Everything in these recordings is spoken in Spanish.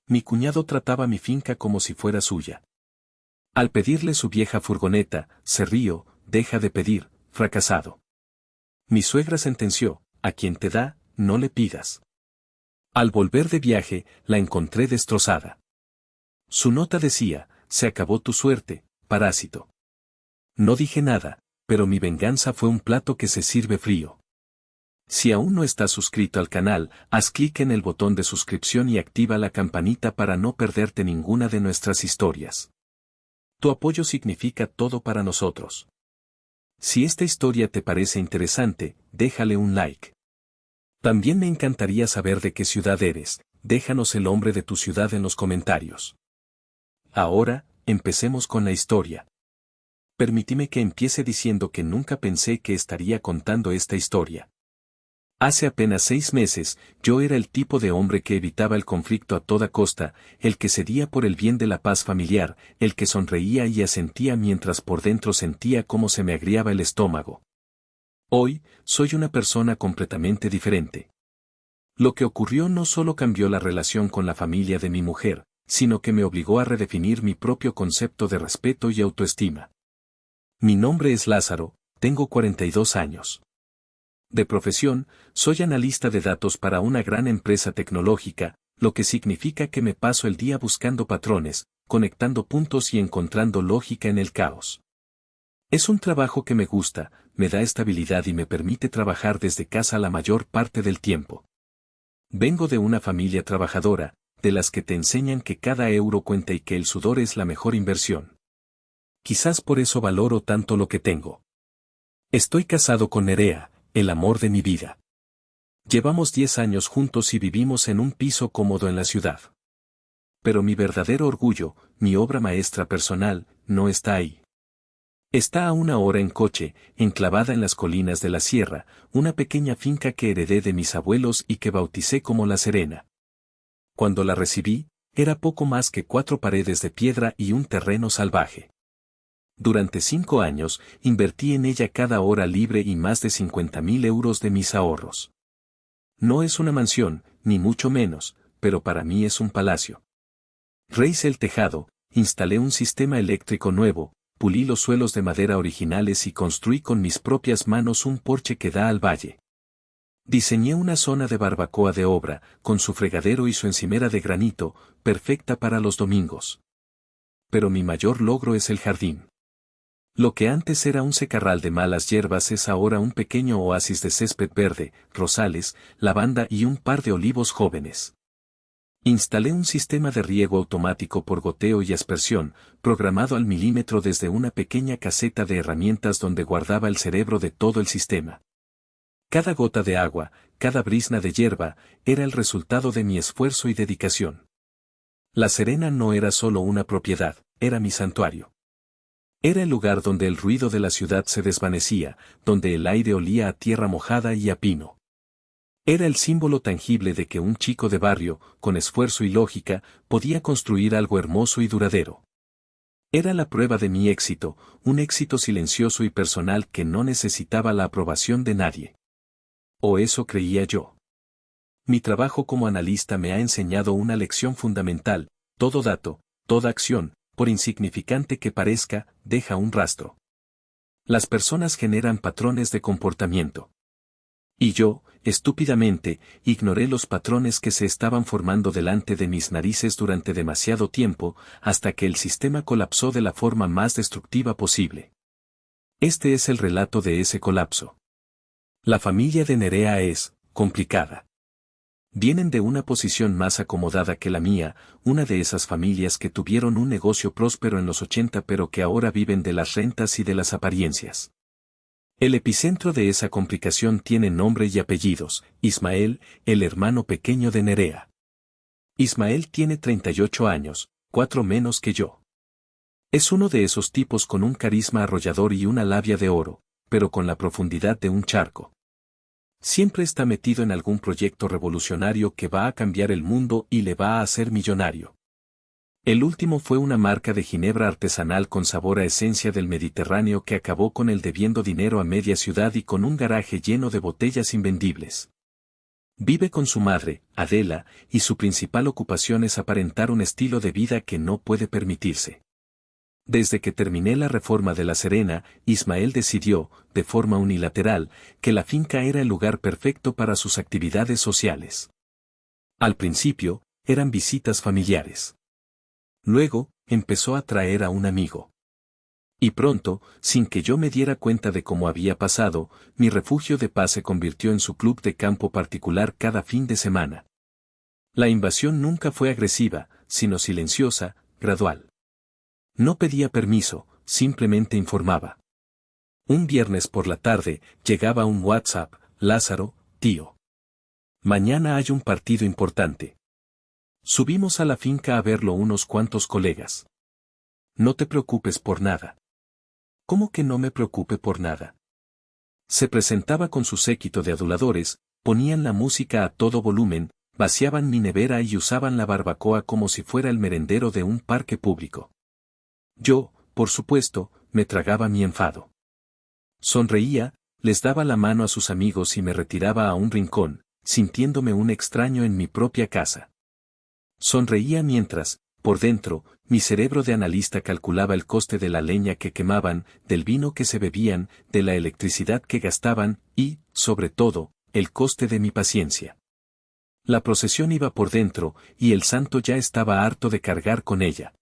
Mi cuñado trataba mi finca como si fuera suya. Al pedirle su vieja furgoneta, se rió, deja de pedir, fracasado. Mi suegra sentenció, a quien te da, no le pidas. Al volver de viaje, la encontré destrozada. Su nota decía, se acabó tu suerte, parásito. No dije nada, pero mi venganza fue un plato que se sirve frío. Si aún no estás suscrito al canal, haz clic en el botón de suscripción y activa la campanita para no perderte ninguna de nuestras historias. Tu apoyo significa todo para nosotros. Si esta historia te parece interesante, déjale un like. También me encantaría saber de qué ciudad eres, déjanos el nombre de tu ciudad en los comentarios. Ahora, empecemos con la historia. Permíteme que empiece diciendo que nunca pensé que estaría contando esta historia. Hace apenas 6 meses, yo era el tipo de hombre que evitaba el conflicto a toda costa, el que cedía por el bien de la paz familiar, el que sonreía y asentía mientras por dentro sentía cómo se me agriaba el estómago. Hoy, soy una persona completamente diferente. Lo que ocurrió no solo cambió la relación con la familia de mi mujer, sino que me obligó a redefinir mi propio concepto de respeto y autoestima. Mi nombre es Lázaro, tengo 42 años. De profesión, soy analista de datos para una gran empresa tecnológica, lo que significa que me paso el día buscando patrones, conectando puntos y encontrando lógica en el caos. Es un trabajo que me gusta, me da estabilidad y me permite trabajar desde casa la mayor parte del tiempo. Vengo de una familia trabajadora, de las que te enseñan que cada euro cuenta y que el sudor es la mejor inversión. Quizás por eso valoro tanto lo que tengo. Estoy casado con Nerea, el amor de mi vida. Llevamos 10 años juntos y vivimos en un piso cómodo en la ciudad. Pero mi verdadero orgullo, mi obra maestra personal, no está ahí. Está a 1 hora en coche, enclavada en las colinas de la sierra, una pequeña finca que heredé de mis abuelos y que bauticé como La Serena. Cuando la recibí, era poco más que 4 paredes de piedra y un terreno salvaje. Durante 5 años, invertí en ella cada hora libre y más de 50.000 euros de mis ahorros. No es una mansión, ni mucho menos, pero para mí es un palacio. Rehice el tejado, instalé un sistema eléctrico nuevo, pulí los suelos de madera originales y construí con mis propias manos un porche que da al valle. Diseñé una zona de barbacoa de obra, con su fregadero y su encimera de granito, perfecta para los domingos. Pero mi mayor logro es el jardín. Lo que antes era un secarral de malas hierbas es ahora un pequeño oasis de césped verde, rosales, lavanda y un par de olivos jóvenes. Instalé un sistema de riego automático por goteo y aspersión, programado al milímetro desde una pequeña caseta de herramientas donde guardaba el cerebro de todo el sistema. Cada gota de agua, cada brizna de hierba, era el resultado de mi esfuerzo y dedicación. La Serena no era solo una propiedad, era mi santuario. Era el lugar donde el ruido de la ciudad se desvanecía, donde el aire olía a tierra mojada y a pino. Era el símbolo tangible de que un chico de barrio, con esfuerzo y lógica, podía construir algo hermoso y duradero. Era la prueba de mi éxito, un éxito silencioso y personal que no necesitaba la aprobación de nadie. O eso creía yo. Mi trabajo como analista me ha enseñado una lección fundamental: todo dato, toda acción, por insignificante que parezca, deja un rastro. Las personas generan patrones de comportamiento. Y yo, estúpidamente, ignoré los patrones que se estaban formando delante de mis narices durante demasiado tiempo, hasta que el sistema colapsó de la forma más destructiva posible. Este es el relato de ese colapso. La familia de Nerea es complicada. Vienen de una posición más acomodada que la mía, una de esas familias que tuvieron un negocio próspero en los 80 pero que ahora viven de las rentas y de las apariencias. El epicentro de esa complicación tiene nombre y apellidos: Ismael, el hermano pequeño de Nerea. Ismael tiene 38 años, 4 menos que yo. Es uno de esos tipos con un carisma arrollador y una labia de oro, pero con la profundidad de un charco. Siempre está metido en algún proyecto revolucionario que va a cambiar el mundo y le va a hacer millonario. El último fue una marca de ginebra artesanal con sabor a esencia del Mediterráneo que acabó con él debiendo dinero a media ciudad y con un garaje lleno de botellas invendibles. Vive con su madre, Adela, y su principal ocupación es aparentar un estilo de vida que no puede permitirse. Desde que terminé la reforma de La Serena, Ismael decidió, de forma unilateral, que la finca era el lugar perfecto para sus actividades sociales. Al principio, eran visitas familiares. Luego, empezó a traer a un amigo. Y pronto, sin que yo me diera cuenta de cómo había pasado, mi refugio de paz se convirtió en su club de campo particular cada fin de semana. La invasión nunca fue agresiva, sino silenciosa, gradual. No pedía permiso, simplemente informaba. Un viernes por la tarde, llegaba un WhatsApp: Lázaro, tío. Mañana hay un partido importante. Subimos a la finca a verlo unos cuantos colegas. No te preocupes por nada. ¿Cómo que no me preocupe por nada? Se presentaba con su séquito de aduladores, ponían la música a todo volumen, vaciaban mi nevera y usaban la barbacoa como si fuera el merendero de un parque público. Yo, por supuesto, me tragaba mi enfado. Sonreía, les daba la mano a sus amigos y me retiraba a un rincón, sintiéndome un extraño en mi propia casa. Sonreía mientras, por dentro, mi cerebro de analista calculaba el coste de la leña que quemaban, del vino que se bebían, de la electricidad que gastaban y, sobre todo, el coste de mi paciencia. La procesión iba por dentro, y el santo ya estaba harto de cargar con ella.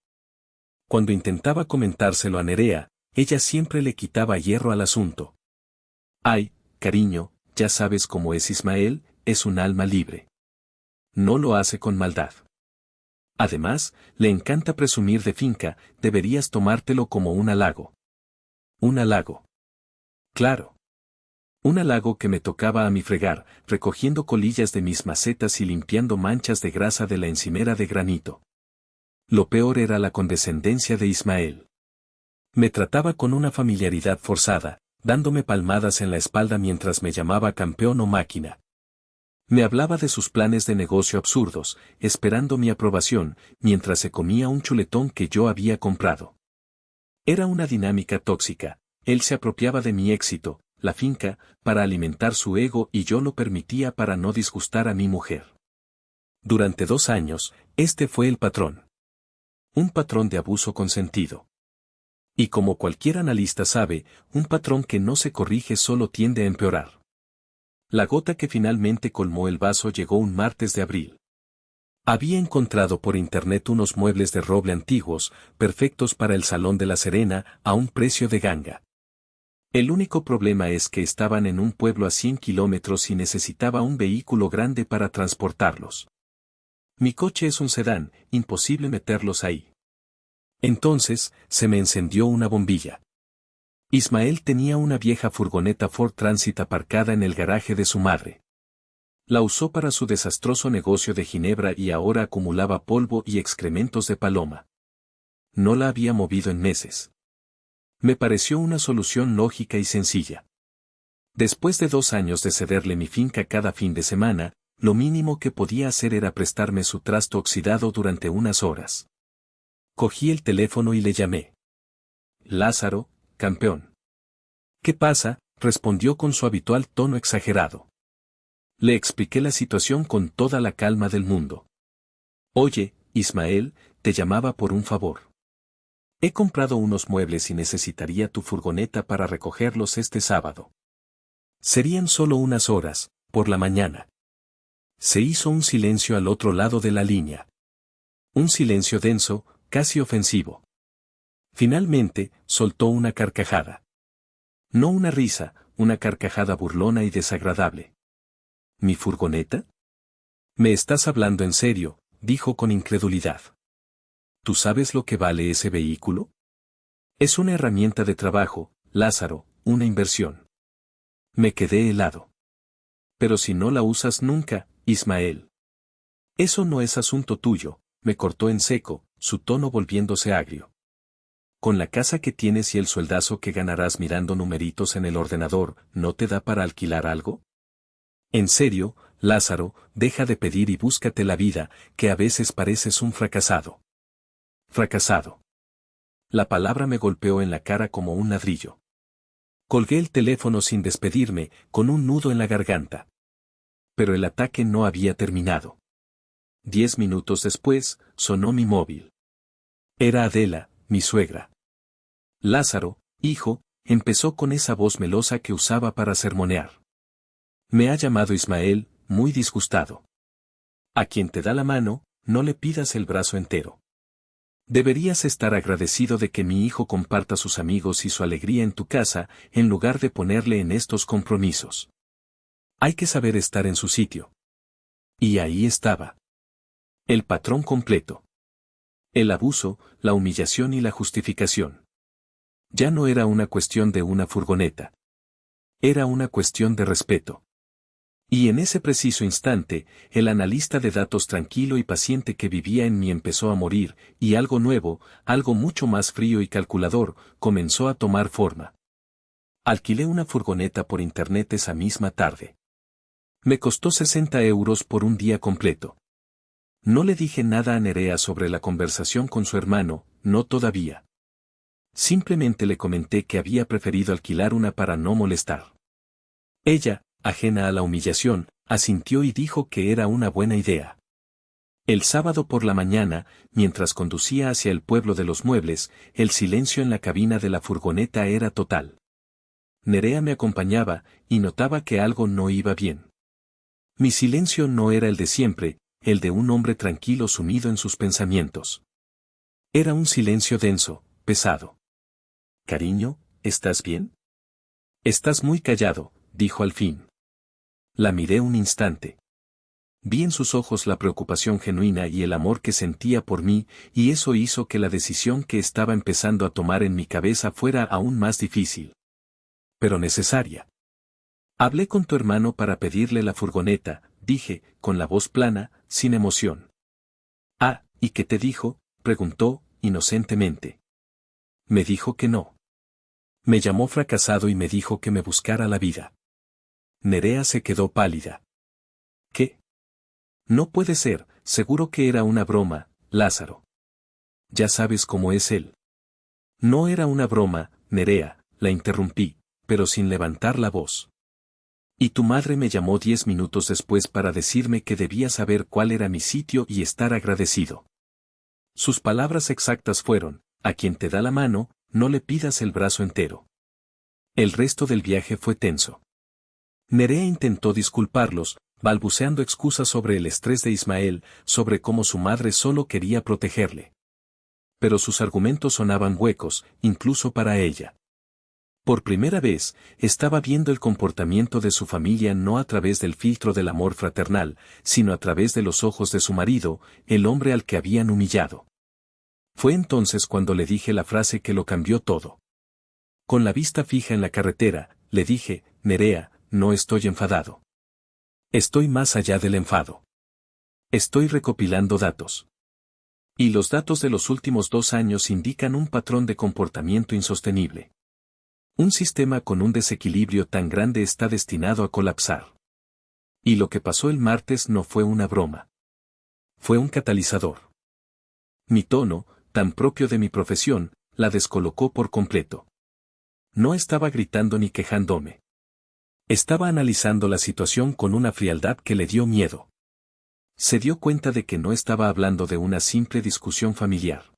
Cuando intentaba comentárselo a Nerea, ella siempre le quitaba hierro al asunto. Ay, cariño, ya sabes cómo es Ismael, es un alma libre. No lo hace con maldad. Además, le encanta presumir de finca, deberías tomártelo como un halago. Un halago. Claro. Un halago que me tocaba a mí fregar, recogiendo colillas de mis macetas y limpiando manchas de grasa de la encimera de granito. Lo peor era la condescendencia de Ismael. Me trataba con una familiaridad forzada, dándome palmadas en la espalda mientras me llamaba campeón o máquina. Me hablaba de sus planes de negocio absurdos, esperando mi aprobación, mientras se comía un chuletón que yo había comprado. Era una dinámica tóxica, él se apropiaba de mi éxito, la finca, para alimentar su ego y yo lo permitía para no disgustar a mi mujer. Durante 2 años, este fue el patrón. Un patrón de abuso consentido. Y como cualquier analista sabe, un patrón que no se corrige solo tiende a empeorar. La gota que finalmente colmó el vaso llegó un martes de abril. Había encontrado por internet unos muebles de roble antiguos, perfectos para el Salón de La Serena, a un precio de ganga. El único problema es que estaban en un pueblo a 100 kilómetros y necesitaba un vehículo grande para transportarlos. Mi coche es un sedán, imposible meterlos ahí. Entonces, se me encendió una bombilla. Ismael tenía una vieja furgoneta Ford Transit aparcada en el garaje de su madre. La usó para su desastroso negocio de Ginebra y ahora acumulaba polvo y excrementos de paloma. No la había movido en meses. Me pareció una solución lógica y sencilla. Después de 2 años de cederle mi finca cada fin de semana, lo mínimo que podía hacer era prestarme su trasto oxidado durante unas horas. Cogí el teléfono y le llamé. Lázaro, campeón. ¿Qué pasa?, respondió con su habitual tono exagerado. Le expliqué la situación con toda la calma del mundo. Oye, Ismael, te llamaba por un favor. He comprado unos muebles y necesitaría tu furgoneta para recogerlos este sábado. Serían solo unas horas, por la mañana. Se hizo un silencio al otro lado de la línea. Un silencio denso, casi ofensivo. Finalmente, soltó una carcajada. No una risa, una carcajada burlona y desagradable. ¿Mi furgoneta? ¿Me estás hablando en serio?, dijo con incredulidad. ¿Tú sabes lo que vale ese vehículo? Es una herramienta de trabajo, Lázaro, una inversión. Me quedé helado. Pero si no la usas nunca, Ismael. Eso no es asunto tuyo, me cortó en seco, su tono volviéndose agrio. Con la casa que tienes y el sueldazo que ganarás mirando numeritos en el ordenador, ¿no te da para alquilar algo? En serio, Lázaro, deja de pedir y búscate la vida, que a veces pareces un fracasado. Fracasado. La palabra me golpeó en la cara como un ladrillo. Colgué el teléfono sin despedirme, con un nudo en la garganta. Pero el ataque no había terminado. 10 minutos después, sonó mi móvil. Era Adela, mi suegra. Lázaro, hijo, empezó con esa voz melosa que usaba para sermonear. Me ha llamado Ismael, muy disgustado. A quien te da la mano, no le pidas el brazo entero. Deberías estar agradecido de que mi hijo comparta sus amigos y su alegría en tu casa, en lugar de ponerle en estos compromisos. Hay que saber estar en su sitio. Y ahí estaba. El patrón completo. El abuso, la humillación y la justificación. Ya no era una cuestión de una furgoneta. Era una cuestión de respeto. Y en ese preciso instante, el analista de datos tranquilo y paciente que vivía en mí empezó a morir, y algo nuevo, algo mucho más frío y calculador, comenzó a tomar forma. Alquilé una furgoneta por internet esa misma tarde. Me costó 60 euros por un día completo. No le dije nada a Nerea sobre la conversación con su hermano, no todavía. Simplemente le comenté que había preferido alquilar una para no molestar. Ella, ajena a la humillación, asintió y dijo que era una buena idea. El sábado por la mañana, mientras conducía hacia el pueblo de los muebles, el silencio en la cabina de la furgoneta era total. Nerea me acompañaba, y notaba que algo no iba bien. Mi silencio no era el de siempre, el de un hombre tranquilo sumido en sus pensamientos. Era un silencio denso, pesado. Cariño, ¿estás bien? Estás muy callado, dijo al fin. La miré un instante. Vi en sus ojos la preocupación genuina y el amor que sentía por mí, y eso hizo que la decisión que estaba empezando a tomar en mi cabeza fuera aún más difícil. Pero necesaria. Hablé con tu hermano para pedirle la furgoneta, dije, con la voz plana, sin emoción. Ah, ¿y qué te dijo?, preguntó, inocentemente. Me dijo que no. Me llamó fracasado y me dijo que me buscara la vida. Nerea se quedó pálida. ¿Qué? No puede ser, seguro que era una broma, Lázaro. Ya sabes cómo es él. No era una broma, Nerea, la interrumpí, pero sin levantar la voz. Y tu madre me llamó 10 minutos después para decirme que debía saber cuál era mi sitio y estar agradecido. Sus palabras exactas fueron, a quien te da la mano, no le pidas el brazo entero. El resto del viaje fue tenso. Nerea intentó disculparlos, balbuceando excusas sobre el estrés de Ismael, sobre cómo su madre solo quería protegerle. Pero sus argumentos sonaban huecos, incluso para ella. Por primera vez, estaba viendo el comportamiento de su familia no a través del filtro del amor fraternal, sino a través de los ojos de su marido, el hombre al que habían humillado. Fue entonces cuando le dije la frase que lo cambió todo. Con la vista fija en la carretera, le dije, Nerea, no estoy enfadado. Estoy más allá del enfado. Estoy recopilando datos. Y los datos de los últimos 2 años indican un patrón de comportamiento insostenible. Un sistema con un desequilibrio tan grande está destinado a colapsar. Y lo que pasó el martes no fue una broma. Fue un catalizador. Mi tono, tan propio de mi profesión, la descolocó por completo. No estaba gritando ni quejándome. Estaba analizando la situación con una frialdad que le dio miedo. Se dio cuenta de que no estaba hablando de una simple discusión familiar.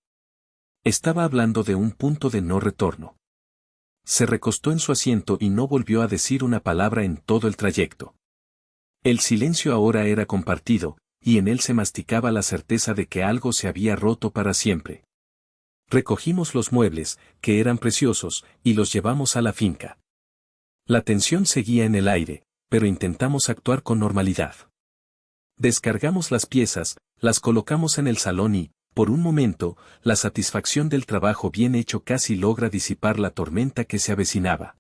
Estaba hablando de un punto de no retorno. Se recostó en su asiento y no volvió a decir una palabra en todo el trayecto. El silencio ahora era compartido, y en él se masticaba la certeza de que algo se había roto para siempre. Recogimos los muebles, que eran preciosos, y los llevamos a la finca. La tensión seguía en el aire, pero intentamos actuar con normalidad. Descargamos las piezas, las colocamos en el salón y, por un momento, la satisfacción del trabajo bien hecho casi logra disipar la tormenta que se avecinaba.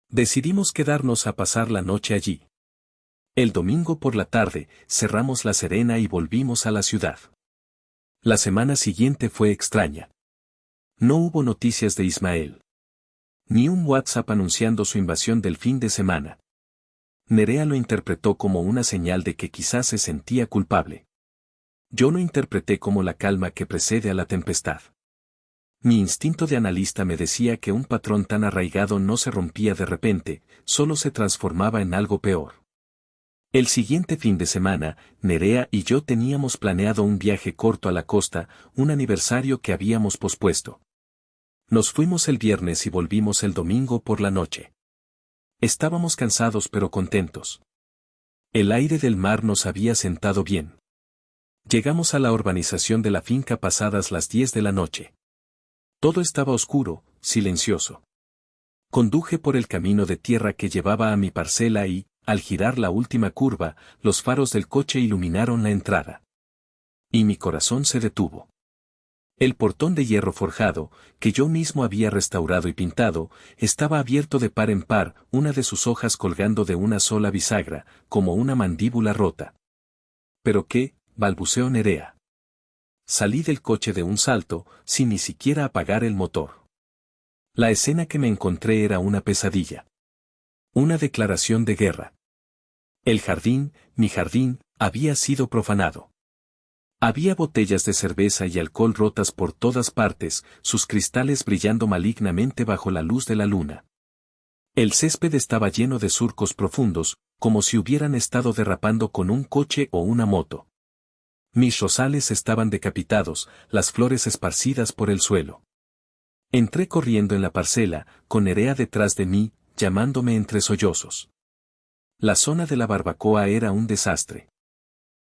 Decidimos quedarnos a pasar la noche allí. El domingo por la tarde, cerramos La Serena y volvimos a la ciudad. La semana siguiente fue extraña. No hubo noticias de Ismael. Ni un WhatsApp anunciando su invasión del fin de semana. Nerea lo interpretó como una señal de que quizás se sentía culpable. Yo lo interpreté como la calma que precede a la tempestad. Mi instinto de analista me decía que un patrón tan arraigado no se rompía de repente, solo se transformaba en algo peor. El siguiente fin de semana, Nerea y yo teníamos planeado un viaje corto a la costa, un aniversario que habíamos pospuesto. Nos fuimos el viernes y volvimos el domingo por la noche. Estábamos cansados pero contentos. El aire del mar nos había sentado bien. Llegamos a la urbanización de la finca pasadas las 10 de la noche. Todo estaba oscuro, silencioso. Conduje por el camino de tierra que llevaba a mi parcela y, al girar la última curva, los faros del coche iluminaron la entrada. Y mi corazón se detuvo. El portón de hierro forjado, que yo mismo había restaurado y pintado, estaba abierto de par en par, una de sus hojas colgando de una sola bisagra, como una mandíbula rota. ¿Pero qué?, balbuceó Nerea. Salí del coche de un salto, sin ni siquiera apagar el motor. La escena que me encontré era una pesadilla. Una declaración de guerra. El jardín, mi jardín, había sido profanado. Había botellas de cerveza y alcohol rotas por todas partes, sus cristales brillando malignamente bajo la luz de la luna. El césped estaba lleno de surcos profundos, como si hubieran estado derrapando con un coche o una moto. Mis rosales estaban decapitados, las flores esparcidas por el suelo. Entré corriendo en la parcela, con Nerea detrás de mí, llamándome entre sollozos. La zona de la barbacoa era un desastre.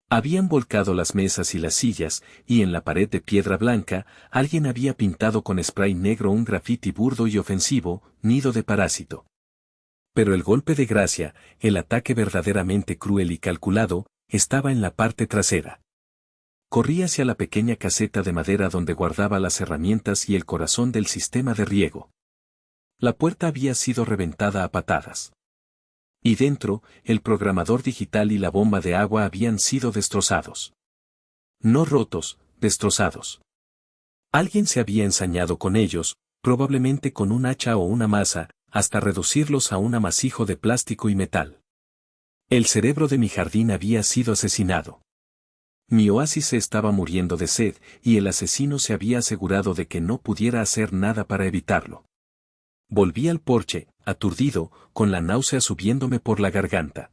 Habían volcado las mesas y las sillas, y en la pared de piedra blanca, alguien había pintado con spray negro un grafiti burdo y ofensivo, nido de parásito. Pero el golpe de gracia, el ataque verdaderamente cruel y calculado, estaba en la parte trasera. Corrí hacia la pequeña caseta de madera donde guardaba las herramientas y el corazón del sistema de riego. La puerta había sido reventada a patadas. Y dentro, el programador digital y la bomba de agua habían sido destrozados. No rotos, destrozados. Alguien se había ensañado con ellos, probablemente con un hacha o una maza, hasta reducirlos a un amasijo de plástico y metal. El cerebro de mi jardín había sido asesinado. Mi oasis se estaba muriendo de sed, y el asesino se había asegurado de que no pudiera hacer nada para evitarlo. Volví al porche, aturdido, con la náusea subiéndome por la garganta.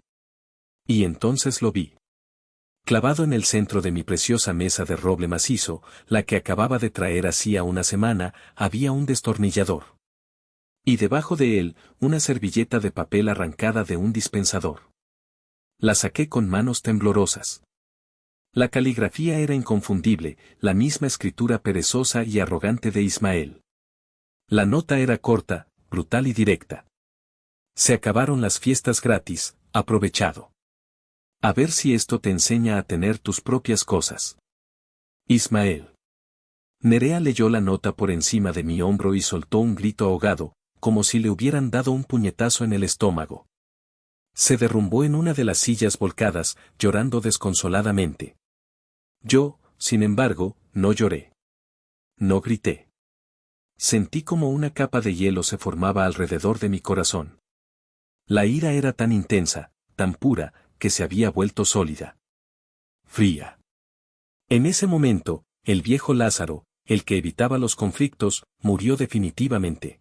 Y entonces lo vi. Clavado en el centro de mi preciosa mesa de roble macizo, la que acababa de traer hacía una semana, había un destornillador. Y debajo de él, una servilleta de papel arrancada de un dispensador. La saqué con manos temblorosas. La caligrafía era inconfundible, la misma escritura perezosa y arrogante de Ismael. La nota era corta, brutal y directa. Se acabaron las fiestas gratis, aprovechado. A ver si esto te enseña a tener tus propias cosas. Ismael. Nerea leyó la nota por encima de mi hombro y soltó un grito ahogado, como si le hubieran dado un puñetazo en el estómago. Se derrumbó en una de las sillas volcadas, llorando desconsoladamente. Yo, sin embargo, no lloré. No grité. Sentí como una capa de hielo se formaba alrededor de mi corazón. La ira era tan intensa, tan pura, que se había vuelto sólida. Fría. En ese momento, el viejo Lázaro, el que evitaba los conflictos, murió definitivamente.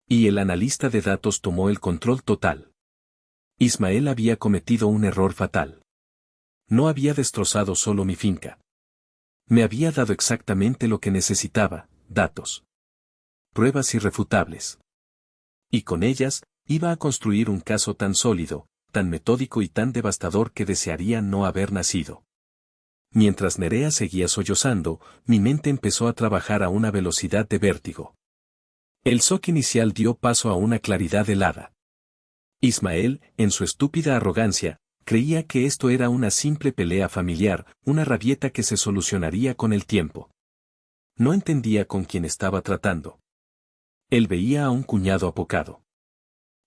Y el analista de datos tomó el control total. Ismael había cometido un error fatal. No había destrozado solo mi finca. Me había dado exactamente lo que necesitaba, datos. Pruebas irrefutables. Y con ellas, iba a construir un caso tan sólido, tan metódico y tan devastador que desearía no haber nacido. Mientras Nerea seguía sollozando, mi mente empezó a trabajar a una velocidad de vértigo. El shock inicial dio paso a una claridad helada. Ismael, en su estúpida arrogancia, creía que esto era una simple pelea familiar, una rabieta que se solucionaría con el tiempo. No entendía con quién estaba tratando. Él veía a un cuñado apocado.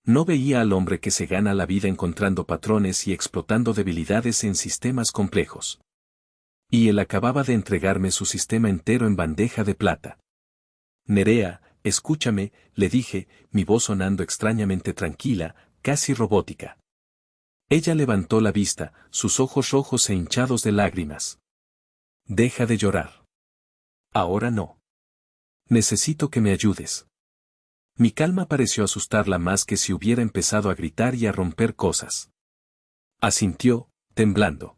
No veía al hombre que se gana la vida encontrando patrones y explotando debilidades en sistemas complejos. Y él acababa de entregarme su sistema entero en bandeja de plata. Nerea, escúchame, le dije, mi voz sonando extrañamente tranquila, casi robótica. Ella levantó la vista, sus ojos rojos e hinchados de lágrimas. Deja de llorar. Ahora no. Necesito que me ayudes. Mi calma pareció asustarla más que si hubiera empezado a gritar y a romper cosas. Asintió, temblando.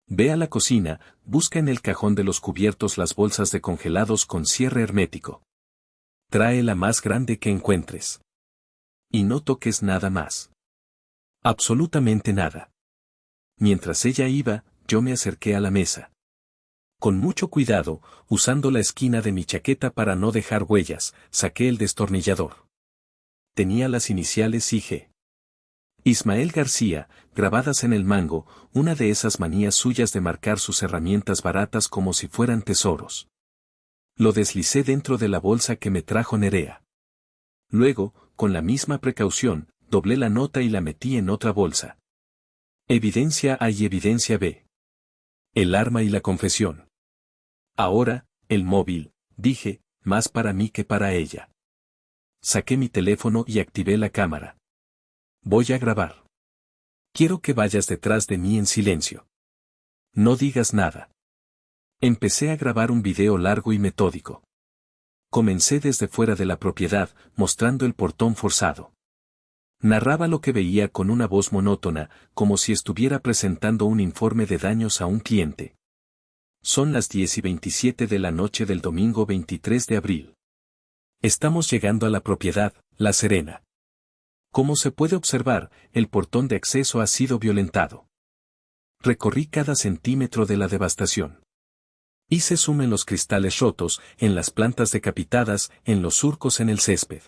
Ve a la cocina, busca en el cajón de los cubiertos las bolsas de congelados con cierre hermético. Trae la más grande que encuentres. Y no toques nada más. Absolutamente nada. Mientras ella iba, yo me acerqué a la mesa. Con mucho cuidado, usando la esquina de mi chaqueta para no dejar huellas, saqué el destornillador. Tenía las iniciales IG. Ismael García, grabadas en el mango, una de esas manías suyas de marcar sus herramientas baratas como si fueran tesoros. Lo deslicé dentro de la bolsa que me trajo Nerea. Luego, con la misma precaución, doblé la nota y la metí en otra bolsa. Evidencia A y evidencia B. El arma y la confesión. Ahora, el móvil, dije, más para mí que para ella. Saqué mi teléfono y activé la cámara. Voy a grabar. Quiero que vayas detrás de mí en silencio. No digas nada. Empecé a grabar un video largo y metódico. Comencé desde fuera de la propiedad, mostrando el portón forzado. Narraba lo que veía con una voz monótona, como si estuviera presentando un informe de daños a un cliente. Son las 10:27 de la noche del domingo 23 de abril. Estamos llegando a la propiedad, La Serena. Como se puede observar, el portón de acceso ha sido violentado. Recorrí cada centímetro de la devastación. Hice zoom en los cristales rotos, en las plantas decapitadas, en los surcos en el césped.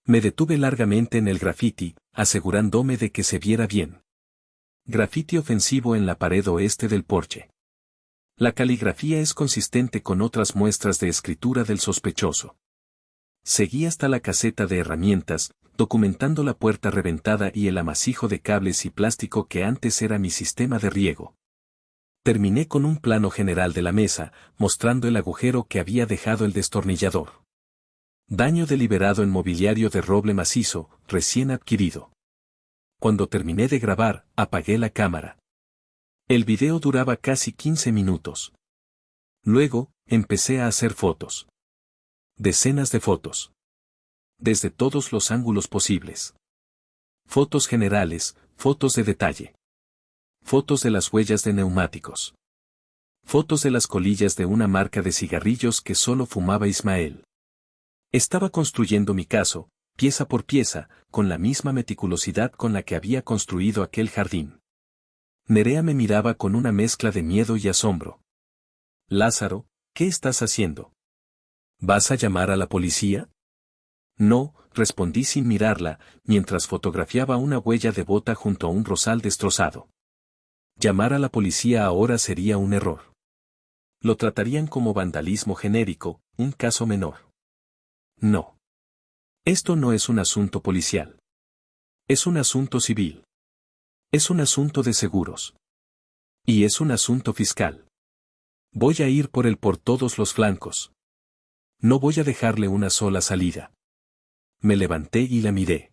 Me detuve largamente en el grafiti, asegurándome de que se viera bien. Grafiti ofensivo en la pared oeste del porche. La caligrafía es consistente con otras muestras de escritura del sospechoso. Seguí hasta la caseta de herramientas, documentando la puerta reventada y el amasijo de cables y plástico que antes era mi sistema de riego. Terminé con un plano general de la mesa, mostrando el agujero que había dejado el destornillador. Daño deliberado en mobiliario de roble macizo, recién adquirido. Cuando terminé de grabar, apagué la cámara. El video duraba casi 15 minutos. Luego, empecé a hacer fotos. Decenas de fotos. Desde todos los ángulos posibles. Fotos generales, fotos de detalle. Fotos de las huellas de neumáticos. Fotos de las colillas de una marca de cigarrillos que solo fumaba Ismael. Estaba construyendo mi caso, pieza por pieza, con la misma meticulosidad con la que había construido aquel jardín. Nerea me miraba con una mezcla de miedo y asombro. Lázaro, ¿qué estás haciendo? ¿Vas a llamar a la policía? No, respondí sin mirarla, mientras fotografiaba una huella de bota junto a un rosal destrozado. Llamar a la policía ahora sería un error. Lo tratarían como vandalismo genérico, un caso menor. No. Esto no es un asunto policial. Es un asunto civil. Es un asunto de seguros. Y es un asunto fiscal. Voy a ir por él por todos los flancos. No voy a dejarle una sola salida. Me levanté y la miré.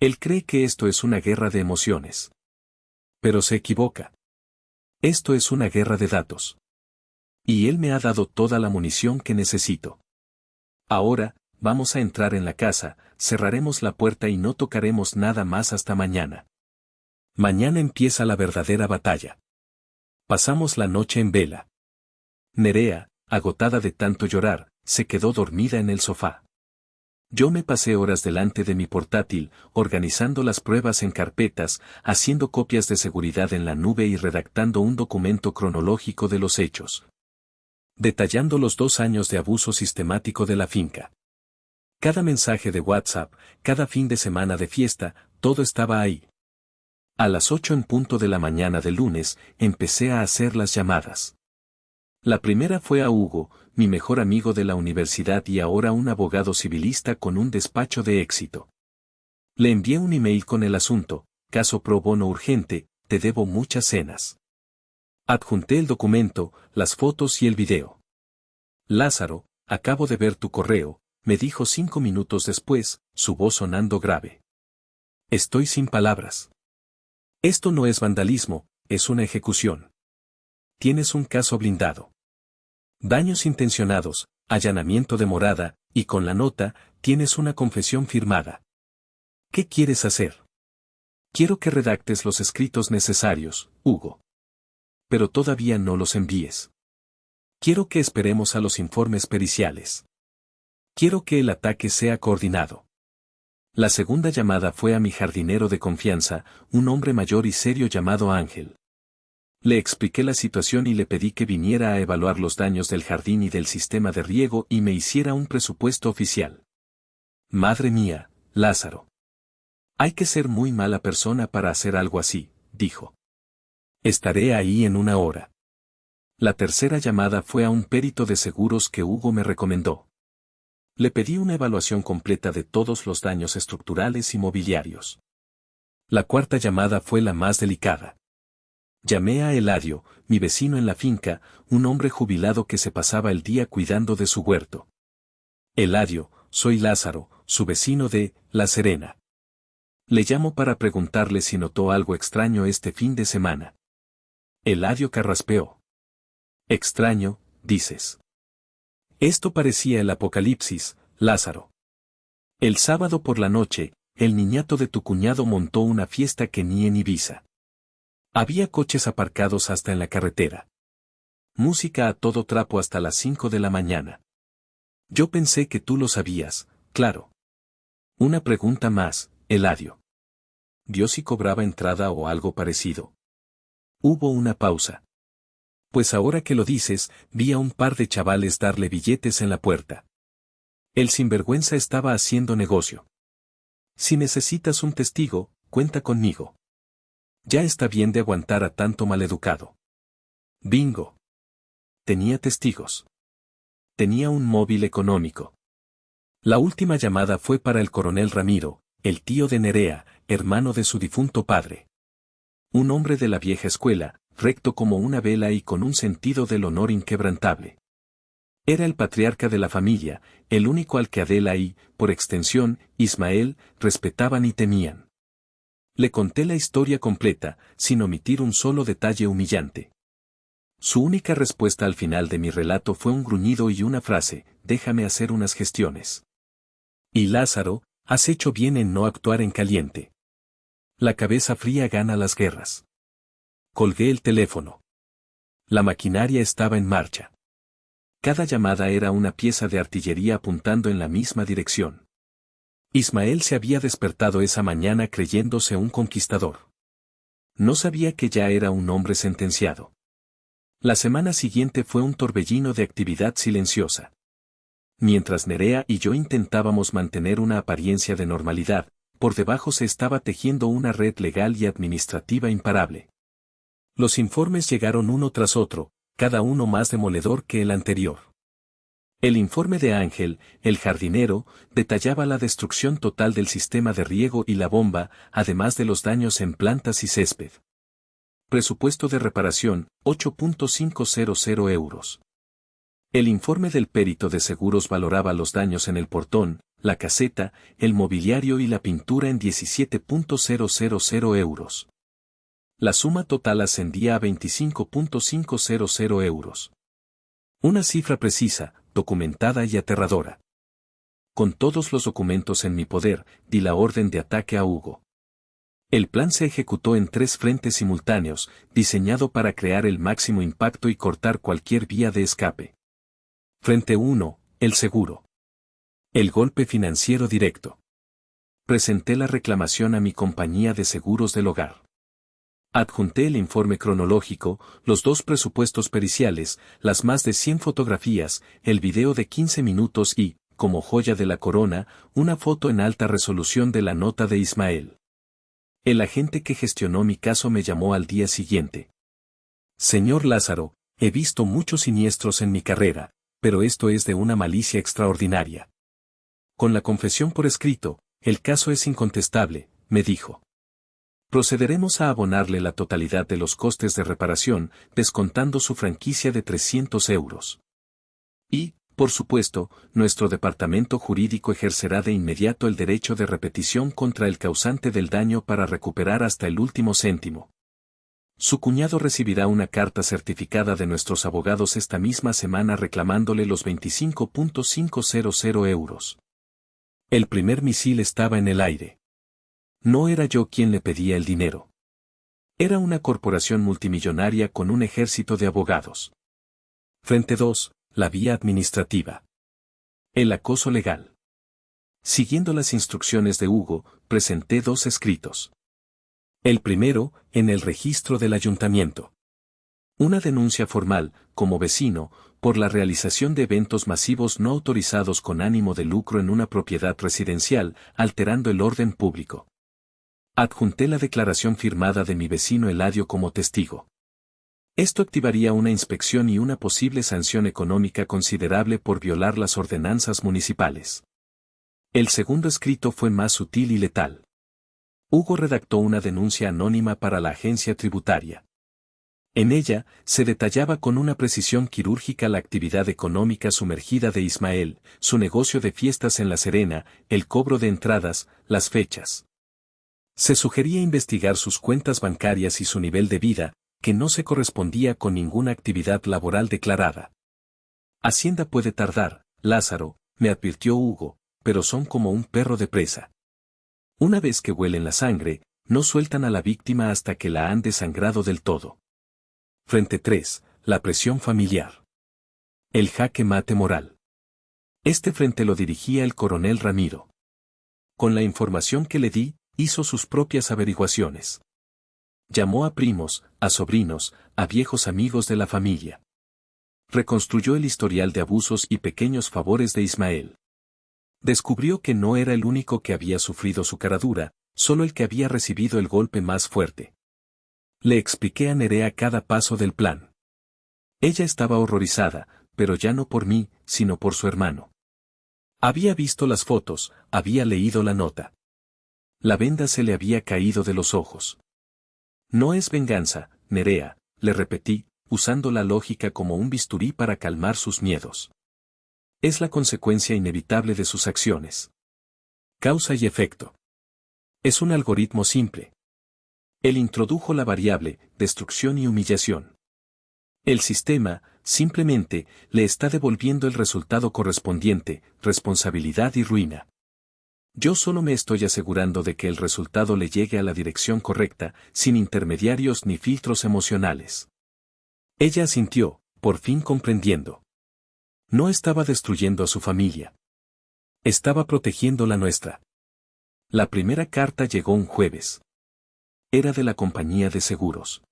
Él cree que esto es una guerra de emociones. Pero se equivoca. Esto es una guerra de datos. Y él me ha dado toda la munición que necesito. Ahora, vamos a entrar en la casa, cerraremos la puerta y no tocaremos nada más hasta mañana. Mañana empieza la verdadera batalla. Pasamos la noche en vela. Nerea, agotada de tanto llorar, se quedó dormida en el sofá. Yo me pasé horas delante de mi portátil, organizando las pruebas en carpetas, haciendo copias de seguridad en la nube y redactando un documento cronológico de los hechos. Detallando los 2 años de abuso sistemático de la finca. Cada mensaje de WhatsApp, cada fin de semana de fiesta, todo estaba ahí. A las 8 en punto de la mañana del lunes, empecé a hacer las llamadas. La primera fue a Hugo, mi mejor amigo de la universidad y ahora un abogado civilista con un despacho de éxito. Le envié un email con el asunto, caso pro bono urgente, te debo muchas cenas. Adjunté el documento, las fotos y el video. Lázaro, acabo de ver tu correo, me dijo 5 minutos después, su voz sonando grave. Estoy sin palabras. Esto no es vandalismo, es una ejecución. Tienes un caso blindado. Daños intencionados, allanamiento de morada, y con la nota, tienes una confesión firmada. ¿Qué quieres hacer? Quiero que redactes los escritos necesarios, Hugo. Pero todavía no los envíes. Quiero que esperemos a los informes periciales. Quiero que el ataque sea coordinado. La segunda llamada fue a mi jardinero de confianza, un hombre mayor y serio llamado Ángel. Le expliqué la situación y le pedí que viniera a evaluar los daños del jardín y del sistema de riego y me hiciera un presupuesto oficial. Madre mía, Lázaro. Hay que ser muy mala persona para hacer algo así, dijo. Estaré ahí en 1 hora. La tercera llamada fue a un perito de seguros que Hugo me recomendó. Le pedí una evaluación completa de todos los daños estructurales y mobiliarios. La cuarta llamada fue la más delicada. Llamé a Eladio, mi vecino en la finca, un hombre jubilado que se pasaba el día cuidando de su huerto. Eladio, soy Lázaro, su vecino de La Serena. Le llamo para preguntarle si notó algo extraño este fin de semana. Eladio carraspeó. Extraño, dices. Esto parecía el apocalipsis, Lázaro. El sábado por la noche, el niñato de tu cuñado montó una fiesta que ni en Ibiza. Había coches aparcados hasta en la carretera. Música a todo trapo hasta las 5 de la mañana. Yo pensé que tú lo sabías, claro. Una pregunta más, Eladio. ¿Vio si cobraba entrada o algo parecido? Hubo una pausa. Pues ahora que lo dices, vi a un par de chavales darle billetes en la puerta. El sinvergüenza estaba haciendo negocio. Si necesitas un testigo, cuenta conmigo. Ya está bien de aguantar a tanto maleducado. Bingo. Tenía testigos. Tenía un móvil económico. La última llamada fue para el coronel Ramiro, el tío de Nerea, hermano de su difunto padre. Un hombre de la vieja escuela, recto como una vela y con un sentido del honor inquebrantable. Era el patriarca de la familia, el único al que Adela y, por extensión, Ismael, respetaban y temían. Le conté la historia completa, sin omitir un solo detalle humillante. Su única respuesta al final de mi relato fue un gruñido y una frase: déjame hacer unas gestiones. Y Lázaro, has hecho bien en no actuar en caliente. La cabeza fría gana las guerras. Colgué el teléfono. La maquinaria estaba en marcha. Cada llamada era una pieza de artillería apuntando en la misma dirección. Ismael se había despertado esa mañana creyéndose un conquistador. No sabía que ya era un hombre sentenciado. La semana siguiente fue un torbellino de actividad silenciosa. Mientras Nerea y yo intentábamos mantener una apariencia de normalidad, por debajo se estaba tejiendo una red legal y administrativa imparable. Los informes llegaron uno tras otro, cada uno más demoledor que el anterior. El informe de Ángel, el jardinero, detallaba la destrucción total del sistema de riego y la bomba, además de los daños en plantas y césped. Presupuesto de reparación, 8.500 euros. El informe del perito de seguros valoraba los daños en el portón, la caseta, el mobiliario y la pintura en 17.000 euros. La suma total ascendía a 25.500 euros. Una cifra precisa, documentada y aterradora. Con todos los documentos en mi poder, di la orden de ataque a Hugo. El plan se ejecutó en 3 frentes simultáneos, diseñado para crear el máximo impacto y cortar cualquier vía de escape. Frente 1, el seguro. El golpe financiero directo. Presenté la reclamación a mi compañía de seguros del hogar. Adjunté el informe cronológico, los 2 presupuestos periciales, las más de 100 fotografías, el video de 15 minutos y, como joya de la corona, una foto en alta resolución de la nota de Ismael. El agente que gestionó mi caso me llamó al día siguiente. Señor Lázaro, he visto muchos siniestros en mi carrera, pero esto es de una malicia extraordinaria. Con la confesión por escrito, el caso es incontestable, me dijo. Procederemos a abonarle la totalidad de los costes de reparación, descontando su franquicia de 300 euros. Y, por supuesto, nuestro departamento jurídico ejercerá de inmediato el derecho de repetición contra el causante del daño para recuperar hasta el último céntimo. Su cuñado recibirá una carta certificada de nuestros abogados esta misma semana reclamándole los 25.500 euros. El primer misil estaba en el aire. No era yo quien le pedía el dinero. Era una corporación multimillonaria con un ejército de abogados. Frente 2, la vía administrativa. El acoso legal. Siguiendo las instrucciones de Hugo, presenté 2 escritos. El primero, en el registro del ayuntamiento. Una denuncia formal, como vecino, por la realización de eventos masivos no autorizados con ánimo de lucro en una propiedad residencial, alterando el orden público. Adjunté la declaración firmada de mi vecino Eladio como testigo. Esto activaría una inspección y una posible sanción económica considerable por violar las ordenanzas municipales. El segundo escrito fue más sutil y letal. Hugo redactó una denuncia anónima para la agencia tributaria. En ella, se detallaba con una precisión quirúrgica la actividad económica sumergida de Ismael, su negocio de fiestas en La Serena, el cobro de entradas, las fechas. Se sugería investigar sus cuentas bancarias y su nivel de vida, que no se correspondía con ninguna actividad laboral declarada. Hacienda puede tardar, Lázaro, me advirtió Hugo, pero son como un perro de presa. Una vez que huelen la sangre, no sueltan a la víctima hasta que la han desangrado del todo. Frente 3, la presión familiar. El jaque mate moral. Este frente lo dirigía el coronel Ramiro. Con la información que le di, hizo sus propias averiguaciones. Llamó a primos, a sobrinos, a viejos amigos de la familia. Reconstruyó el historial de abusos y pequeños favores de Ismael. Descubrió que no era el único que había sufrido su caradura, solo el que había recibido el golpe más fuerte. Le expliqué a Nerea cada paso del plan. Ella estaba horrorizada, pero ya no por mí, sino por su hermano. Había visto las fotos, había leído la nota. La venda se le había caído de los ojos. No es venganza, Nerea, le repetí, usando la lógica como un bisturí para calmar sus miedos. Es la consecuencia inevitable de sus acciones. Causa y efecto. Es un algoritmo simple. Él introdujo la variable, destrucción y humillación. El sistema, simplemente, le está devolviendo el resultado correspondiente, responsabilidad y ruina. Yo solo me estoy asegurando de que el resultado le llegue a la dirección correcta, sin intermediarios ni filtros emocionales. Ella asintió, por fin comprendiendo. No estaba destruyendo a su familia. Estaba protegiendo la nuestra. La primera carta llegó un jueves. Era de la compañía de seguros.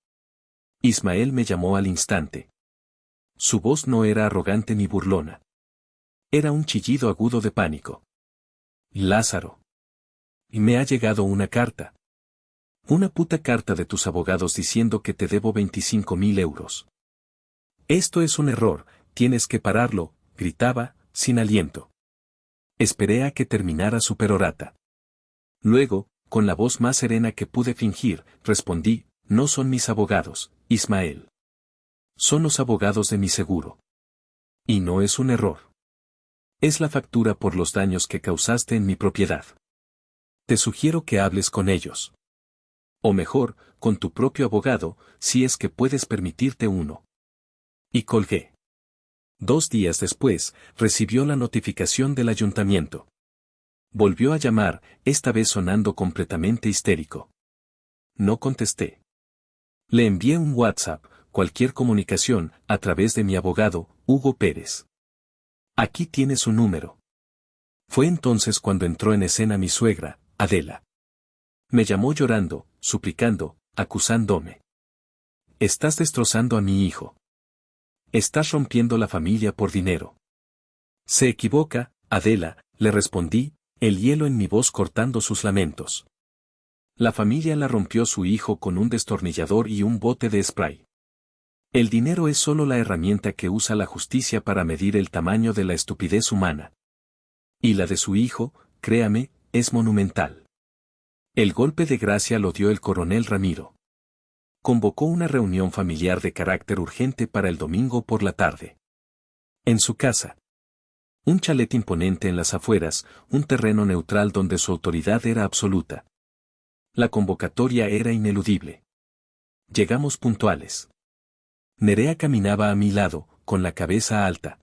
Ismael me llamó al instante. Su voz no era arrogante ni burlona. Era un chillido agudo de pánico. Lázaro. Y me ha llegado una carta. Una puta carta de tus abogados diciendo que te debo 25.000 euros. Esto es un error, tienes que pararlo, gritaba, sin aliento. Esperé a que terminara su perorata. Luego, con la voz más serena que pude fingir, respondí, no son mis abogados, Ismael. Son los abogados de mi seguro. Y no es un error. Es la factura por los daños que causaste en mi propiedad. Te sugiero que hables con ellos. O mejor, con tu propio abogado, si es que puedes permitirte uno. Y colgué. 2 días después, recibió la notificación del ayuntamiento. Volvió a llamar, esta vez sonando completamente histérico. No contesté. Le envié un WhatsApp, cualquier comunicación, a través de mi abogado, Hugo Pérez. Aquí tiene su número. Fue entonces cuando entró en escena mi suegra, Adela. Me llamó llorando, suplicando, acusándome. Estás destrozando a mi hijo. Estás rompiendo la familia por dinero. Se equivoca, Adela, le respondí, el hielo en mi voz cortando sus lamentos. La familia la rompió su hijo con un destornillador y un bote de spray. El dinero es solo la herramienta que usa la justicia para medir el tamaño de la estupidez humana. Y la de su hijo, créame, es monumental. El golpe de gracia lo dio el coronel Ramiro. Convocó una reunión familiar de carácter urgente para el domingo por la tarde. En su casa. Un chalet imponente en las afueras, un terreno neutral donde su autoridad era absoluta. La convocatoria era ineludible. Llegamos puntuales. Nerea caminaba a mi lado, con la cabeza alta.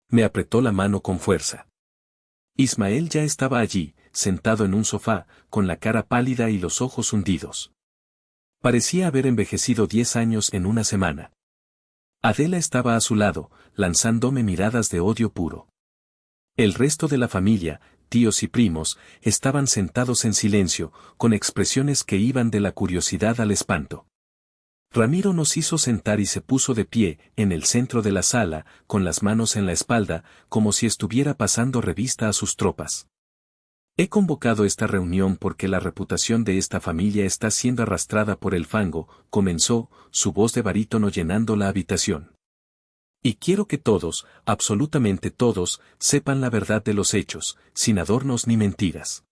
Me apretó la mano con fuerza. Ismael ya estaba allí, sentado en un sofá, con la cara pálida y los ojos hundidos. Parecía haber envejecido 10 años en una semana. Adela estaba a su lado, lanzándome miradas de odio puro. El resto de la familia, tíos y primos, estaban sentados en silencio, con expresiones que iban de la curiosidad al espanto. Ramiro nos hizo sentar y se puso de pie, en el centro de la sala, con las manos en la espalda, como si estuviera pasando revista a sus tropas. He convocado esta reunión porque la reputación de esta familia está siendo arrastrada por el fango, comenzó, su voz de barítono llenando la habitación. Y quiero que todos, absolutamente todos, sepan la verdad de los hechos, sin adornos ni mentiras.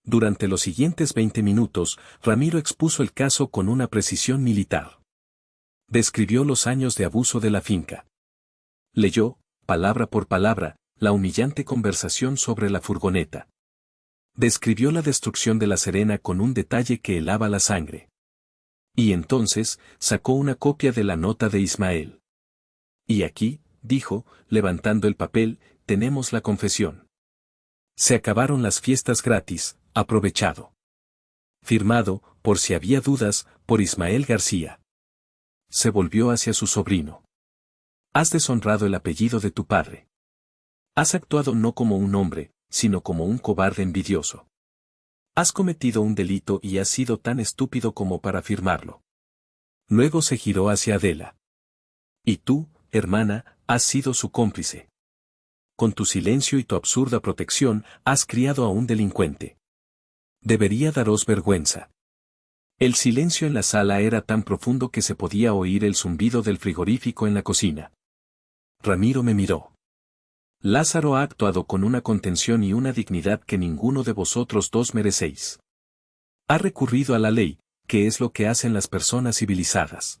Durante los siguientes 20 minutos, Ramiro expuso el caso con una precisión militar. Describió los años de abuso de la finca. Leyó, palabra por palabra, la humillante conversación sobre la furgoneta. Describió la destrucción de La Serena con un detalle que helaba la sangre. Y entonces, sacó una copia de la nota de Ismael. Y aquí, dijo, levantando el papel, tenemos la confesión. Se acabaron las fiestas gratis, aprovechado. Firmado, por si había dudas, por Ismael García. Se volvió hacia su sobrino. Has deshonrado el apellido de tu padre. Has actuado no como un hombre, sino como un cobarde envidioso. Has cometido un delito y has sido tan estúpido como para firmarlo. Luego se giró hacia Adela. Y tú, hermana, has sido su cómplice. Con tu silencio y tu absurda protección, has criado a un delincuente. Debería daros vergüenza. El silencio en la sala era tan profundo que se podía oír el zumbido del frigorífico en la cocina. Ramiro me miró. Lázaro ha actuado con una contención y una dignidad que ninguno de vosotros dos merecéis. Ha recurrido a la ley, que es lo que hacen las personas civilizadas.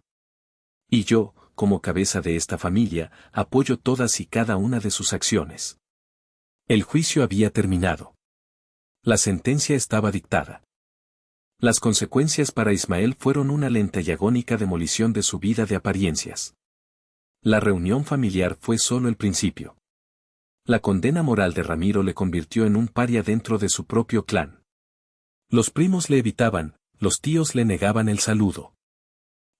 Y yo, como cabeza de esta familia, apoyo todas y cada una de sus acciones. El juicio había terminado. La sentencia estaba dictada. Las consecuencias para Ismael fueron una lenta y agónica demolición de su vida de apariencias. La reunión familiar fue solo el principio. La condena moral de Ramiro le convirtió en un paria dentro de su propio clan. Los primos le evitaban, los tíos le negaban el saludo.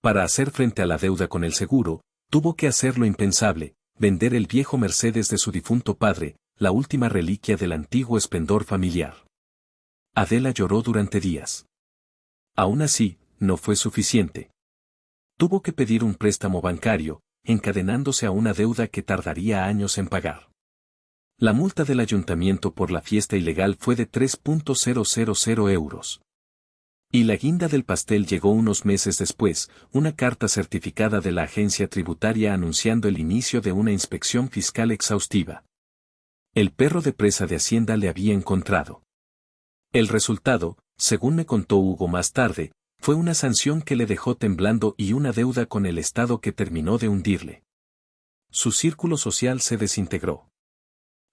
Para hacer frente a la deuda con el seguro, tuvo que hacer lo impensable, vender el viejo Mercedes de su difunto padre, la última reliquia del antiguo esplendor familiar. Adela lloró durante días. Aún así, no fue suficiente. Tuvo que pedir un préstamo bancario, encadenándose a una deuda que tardaría años en pagar. La multa del ayuntamiento por la fiesta ilegal fue de 3.000 euros. Y la guinda del pastel llegó unos meses después, una carta certificada de la agencia tributaria anunciando el inicio de una inspección fiscal exhaustiva. El perro de presa de Hacienda le había encontrado. El resultado, según me contó Hugo más tarde, fue una sanción que le dejó temblando y una deuda con el Estado que terminó de hundirle. Su círculo social se desintegró.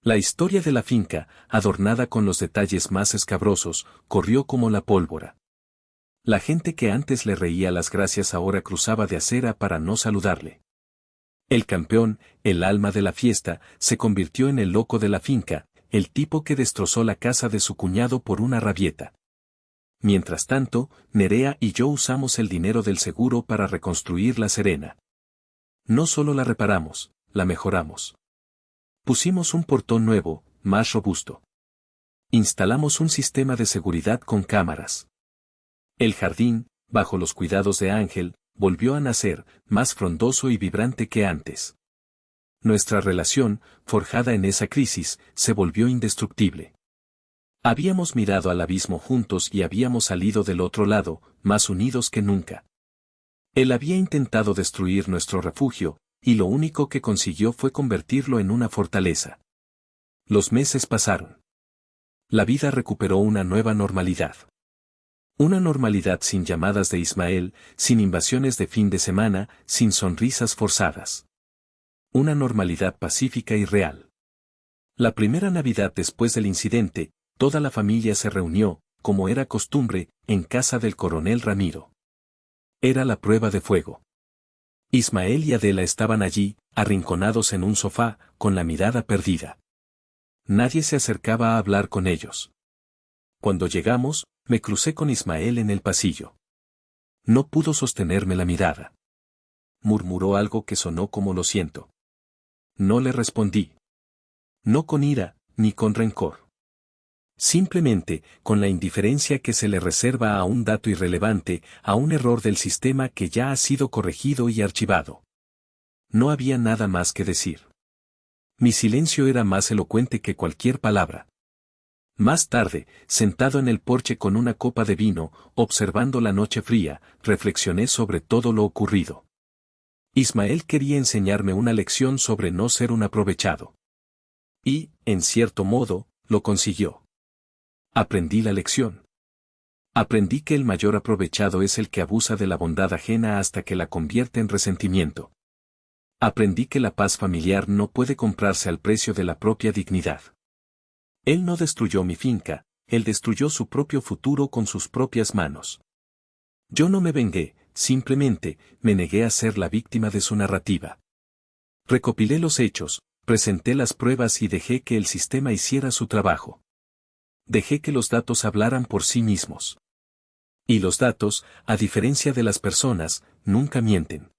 La historia de la finca, adornada con los detalles más escabrosos, corrió como la pólvora. La gente que antes le reía las gracias ahora cruzaba de acera para no saludarle. El campeón, el alma de la fiesta, se convirtió en el loco de la finca, el tipo que destrozó la casa de su cuñado por una rabieta. Mientras tanto, Nerea y yo usamos el dinero del seguro para reconstruir La Serena. No solo la reparamos, la mejoramos. Pusimos un portón nuevo, más robusto. Instalamos un sistema de seguridad con cámaras. El jardín, bajo los cuidados de Ángel, volvió a nacer, más frondoso y vibrante que antes. Nuestra relación, forjada en esa crisis, se volvió indestructible. Habíamos mirado al abismo juntos y habíamos salido del otro lado, más unidos que nunca. Él había intentado destruir nuestro refugio, y lo único que consiguió fue convertirlo en una fortaleza. Los meses pasaron. La vida recuperó una nueva normalidad. Una normalidad sin llamadas de Ismael, sin invasiones de fin de semana, sin sonrisas forzadas. Una normalidad pacífica y real. La primera Navidad después del incidente, toda la familia se reunió, como era costumbre, en casa del coronel Ramiro. Era la prueba de fuego. Ismael y Adela estaban allí, arrinconados en un sofá, con la mirada perdida. Nadie se acercaba a hablar con ellos. Cuando llegamos, me crucé con Ismael en el pasillo. No pudo sostenerme la mirada. Murmuró algo que sonó como lo siento. No le respondí. No con ira, ni con rencor. Simplemente, con la indiferencia que se le reserva a un dato irrelevante, a un error del sistema que ya ha sido corregido y archivado. No había nada más que decir. Mi silencio era más elocuente que cualquier palabra. Más tarde, sentado en el porche con una copa de vino, observando la noche fría, reflexioné sobre todo lo ocurrido. Ismael quería enseñarme una lección sobre no ser un aprovechado. Y, en cierto modo, lo consiguió. Aprendí la lección. Aprendí que el mayor aprovechado es el que abusa de la bondad ajena hasta que la convierte en resentimiento. Aprendí que la paz familiar no puede comprarse al precio de la propia dignidad. Él no destruyó mi finca, él destruyó su propio futuro con sus propias manos. Yo no me vengué, simplemente, me negué a ser la víctima de su narrativa. Recopilé los hechos, presenté las pruebas y dejé que el sistema hiciera su trabajo. Dejé que los datos hablaran por sí mismos. Y los datos, a diferencia de las personas, nunca mienten.